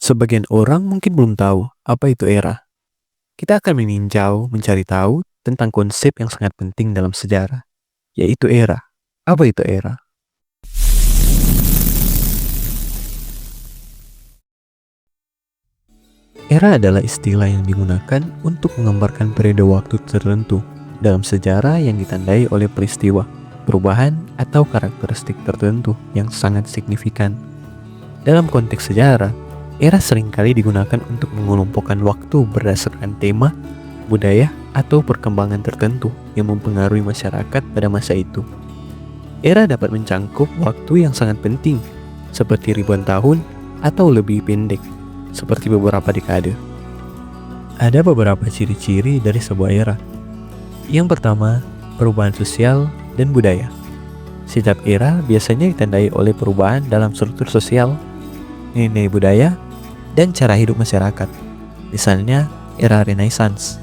Sebagian orang mungkin belum tahu apa itu era. Kita akan meninjau, mencari tahu tentang konsep yang sangat penting dalam sejarah, yaitu era. Apa itu era? Era adalah istilah yang digunakan untuk menggambarkan periode waktu tertentu dalam sejarah yang ditandai oleh peristiwa, perubahan, atau karakteristik tertentu yang sangat signifikan. Dalam konteks sejarah, era seringkali digunakan untuk mengelompokkan waktu berdasarkan tema, budaya, atau perkembangan tertentu yang mempengaruhi masyarakat pada masa itu. Era dapat mencangkup waktu yang sangat penting, seperti ribuan tahun atau lebih pendek, seperti beberapa dekade. Ada beberapa ciri-ciri dari sebuah era. Yang pertama, perubahan sosial dan budaya. Setiap era biasanya ditandai oleh perubahan dalam struktur sosial, nilai budaya, dan cara hidup masyarakat. Misalnya, era Renaissance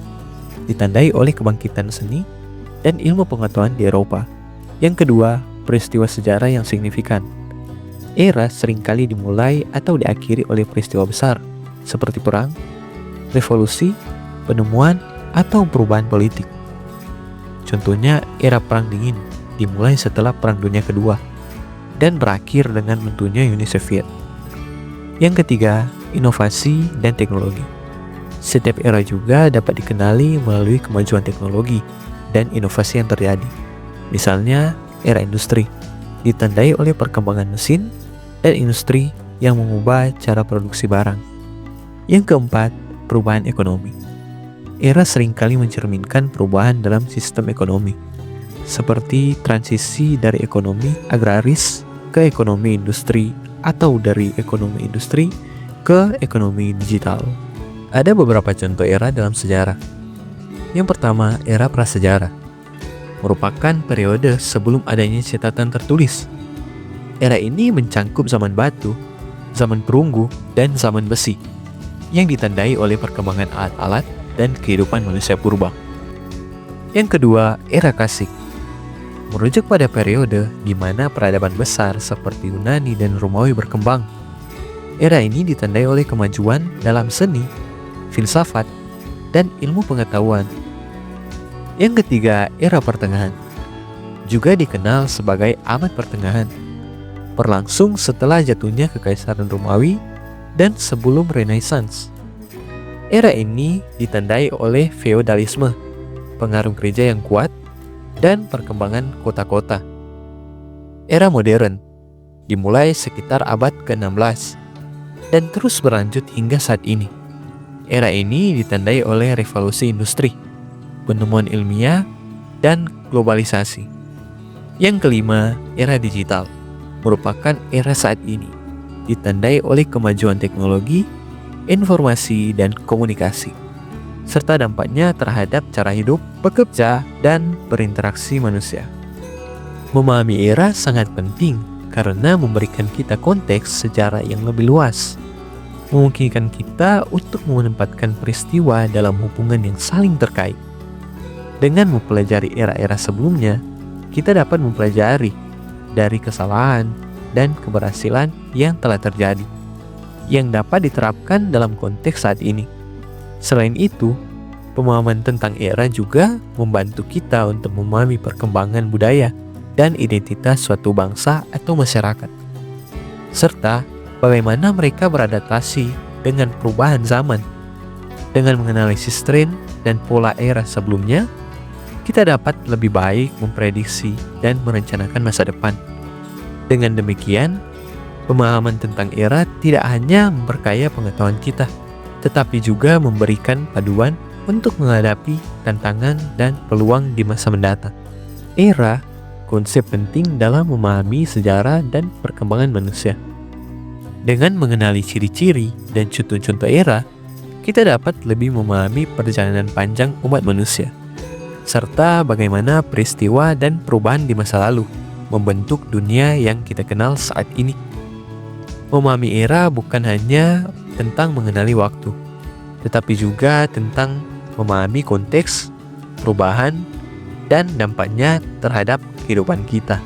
ditandai oleh kebangkitan seni dan ilmu pengetahuan di Eropa. Yang kedua, peristiwa sejarah yang signifikan. Era seringkali dimulai atau diakhiri oleh peristiwa besar, seperti perang, revolusi, penemuan, atau perubahan politik. Contohnya, era Perang Dingin dimulai setelah Perang Dunia Kedua dan berakhir dengan runtuhnya Uni Soviet. Yang ketiga, inovasi dan teknologi. Setiap era juga dapat dikenali melalui kemajuan teknologi dan inovasi yang terjadi. Misalnya, era industri ditandai oleh perkembangan mesin dan industri yang mengubah cara produksi barang. Yang keempat, perubahan ekonomi. Era seringkali mencerminkan perubahan dalam sistem ekonomi, seperti transisi dari ekonomi agraris ke ekonomi industri atau dari ekonomi industri ke ekonomi digital. Ada beberapa contoh era dalam sejarah. Yang pertama, era prasejarah. Merupakan periode sebelum adanya catatan tertulis. Era ini mencangkup zaman batu, zaman perunggu, dan zaman besi, yang ditandai oleh perkembangan alat-alat dan kehidupan manusia purba. Yang kedua, era klasik. Merujuk pada periode di mana peradaban besar seperti Yunani dan Romawi berkembang. Era ini ditandai oleh kemajuan dalam seni, filsafat, dan ilmu pengetahuan. Yang ketiga, era pertengahan. Juga dikenal sebagai abad pertengahan. Berlangsung setelah jatuhnya Kekaisaran Romawi dan sebelum Renaissance. Era ini ditandai oleh feodalisme, pengaruh gereja yang kuat, dan perkembangan kota-kota. Era modern dimulai sekitar abad ke-16 dan terus berlanjut hingga saat ini. Era ini ditandai oleh revolusi industri, penemuan ilmiah, dan globalisasi. Yang kelima, era digital merupakan era saat ini, ditandai oleh kemajuan teknologi, informasi, dan komunikasi, serta dampaknya terhadap cara hidup, bekerja, dan berinteraksi manusia. Memahami era sangat penting karena memberikan kita konteks sejarah yang lebih luas, memungkinkan kita untuk menempatkan peristiwa dalam hubungan yang saling terkait. Dengan mempelajari era-era sebelumnya, kita dapat mempelajari dari kesalahan dan keberhasilan yang telah terjadi, yang dapat diterapkan dalam konteks saat ini. Selain itu, pemahaman tentang era juga membantu kita untuk memahami perkembangan budaya dan identitas suatu bangsa atau masyarakat, serta bagaimana mereka beradaptasi dengan perubahan zaman. Dengan menganalisis tren dan pola era sebelumnya, kita dapat lebih baik memprediksi dan merencanakan masa depan. Dengan demikian, pemahaman tentang era tidak hanya memperkaya pengetahuan kita, tetapi juga memberikan panduan untuk menghadapi tantangan dan peluang di masa mendatang. Era, konsep penting dalam memahami sejarah dan perkembangan manusia. Dengan mengenali ciri-ciri dan contoh-contoh era, kita dapat lebih memahami perjalanan panjang umat manusia, serta bagaimana peristiwa dan perubahan di masa lalu membentuk dunia yang kita kenal saat ini. Memahami era bukan hanya tentang mengenali waktu, tetapi juga tentang memahami konteks, perubahan, dan dampaknya terhadap kehidupan kita.